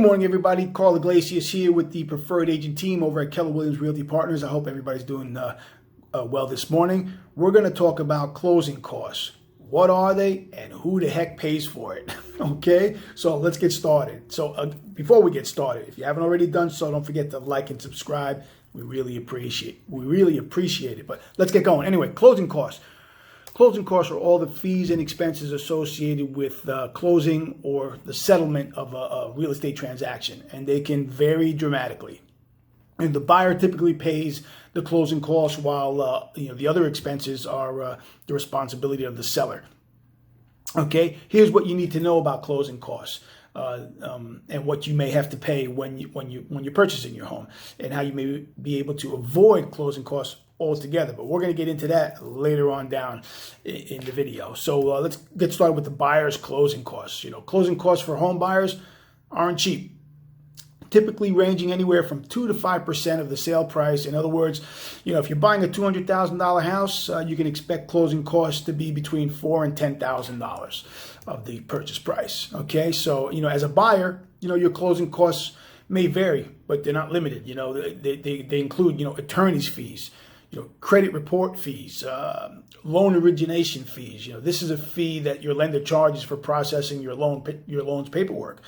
Good morning, everybody. Carl Iglesias here with the preferred agent team over at Keller Williams Realty Partners. I hope everybody's doing well this morning. We're going to talk about closing costs. What are they and who the heck pays for it? Okay, so let's get started. So before we get started, if you haven't already done so, don't forget to like and subscribe. We really appreciate it. But let's get going. Anyway, closing costs. Closing costs are all the fees and expenses associated with closing or the settlement of a real estate transaction, and they can vary dramatically. And the buyer typically pays the closing costs, while the other expenses are the responsibility of the seller. Okay, here's what you need to know about closing costs. And what you may have to pay when you're purchasing your home, and how you may be able to avoid closing costs altogether. But we're going to get into that later on down in the video. So let's get started with the buyer's closing costs. Closing costs for home buyers aren't cheap, typically ranging anywhere from 2 to 5% of the sale price. In other words, if you're buying a $200,000 house, you can expect closing costs to be between $4,000 and $10,000 of the purchase price. Okay, so as a buyer, your closing costs may vary, but they're not limited. They include attorney's fees, credit report fees, loan origination fees. This is a fee that your lender charges for processing your loan's paperwork.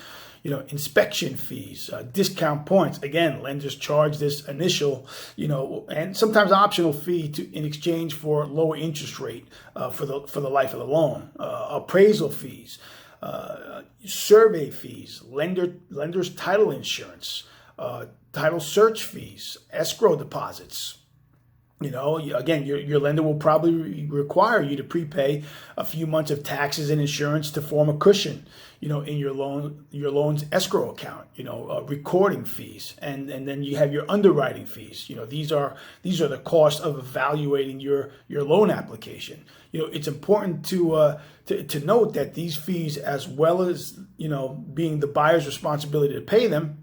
Inspection fees, discount points. Again, lenders charge this initial, and sometimes optional fee in exchange for lower interest rate for the life of the loan. Appraisal fees, survey fees, lender's title insurance, title search fees, escrow deposits. Again, your lender will probably require you to prepay a few months of taxes and insurance to form a cushion, in your loan's escrow account. Recording fees, and then you have your underwriting fees. These are the costs of evaluating your loan application. It's important to note that these fees, as well as being the buyer's responsibility to pay them,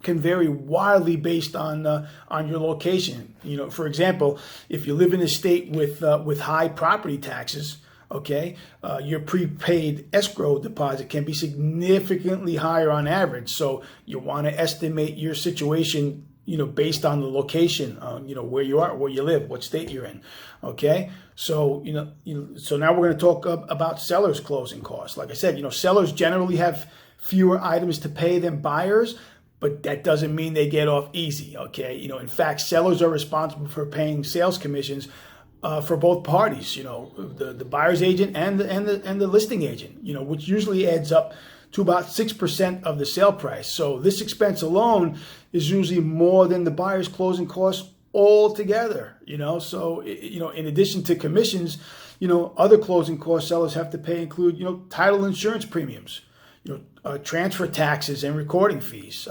can vary wildly based on your location. For example, if you live in a state with high property taxes, okay, your prepaid escrow deposit can be significantly higher on average. So you want to estimate your situation, based on the location, where you are, where you live, what state you're in. Okay, so so now we're going to talk about sellers' closing costs. Like I said, sellers generally have fewer items to pay than buyers, but that doesn't mean they get off easy. Okay, in fact, sellers are responsible for paying sales commissions for both parties. The buyer's agent and the listing agent. Which usually adds up to about 6% of the sale price. So this expense alone is usually more than the buyer's closing costs altogether. So in addition to commissions, other closing costs sellers have to pay include title insurance premiums, transfer taxes and recording fees,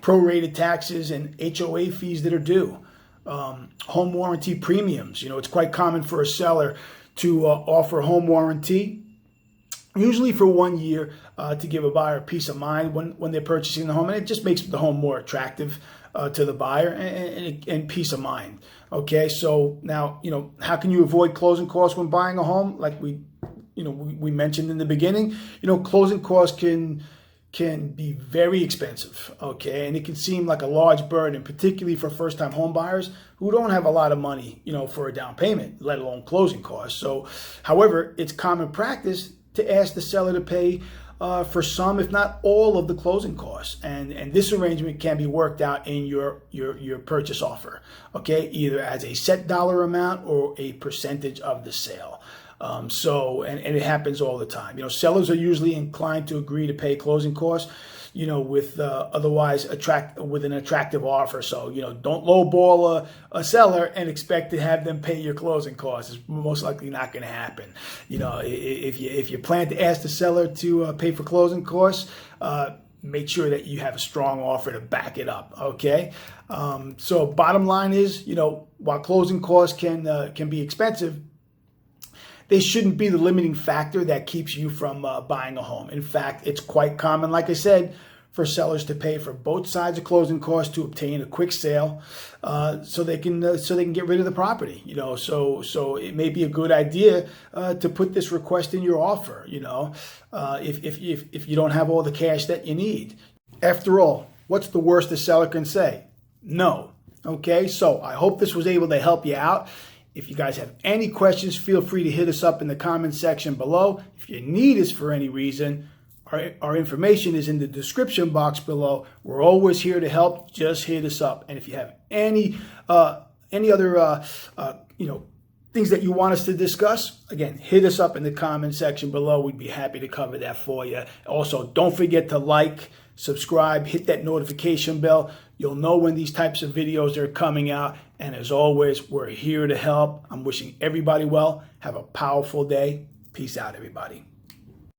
prorated taxes and HOA fees that are due, home warranty premiums. It's quite common for a seller to offer home warranty, usually for 1 year, to give a buyer peace of mind when they're purchasing the home, and it just makes the home more attractive to the buyer and peace of mind. Okay, so now how can you avoid closing costs when buying a home? Like we mentioned in the beginning, closing costs can be very expensive, okay? And it can seem like a large burden, particularly for first-time home buyers who don't have a lot of money, for a down payment, let alone closing costs. So, however, it's common practice to ask the seller to pay for some, if not all, of the closing costs. And this arrangement can be worked out in your purchase offer, okay? Either as a set dollar amount or a percentage of the sale. And it happens all the time. Sellers are usually inclined to agree to pay closing costs, with with an attractive offer. So, don't lowball a seller and expect to have them pay your closing costs. It's most likely not going to happen. If you plan to ask the seller to pay for closing costs, make sure that you have a strong offer to back it up. Okay. So bottom line is, while closing costs can be expensive, they shouldn't be the limiting factor that keeps you from buying a home. In fact, it's quite common, like I said, for sellers to pay for both sides of closing costs to obtain a quick sale, so they can get rid of the property. So it may be a good idea to put this request in your offer. If you don't have all the cash that you need. After all, what's the worst a seller can say? No. Okay, so I hope this was able to help you out. If you guys have any questions, feel free to hit us up in the comment section below. If you need us for any reason, our information is in the description box below. We're always here to help. Just hit us up. And if you have any other things that you want us to discuss, again, hit us up in the comment section below. We'd be happy to cover that for you. Also, don't forget to like, subscribe, hit that notification bell. You'll know when these types of videos are coming out. And as always, we're here to help. I'm wishing everybody well. Have a powerful day. Peace out, everybody.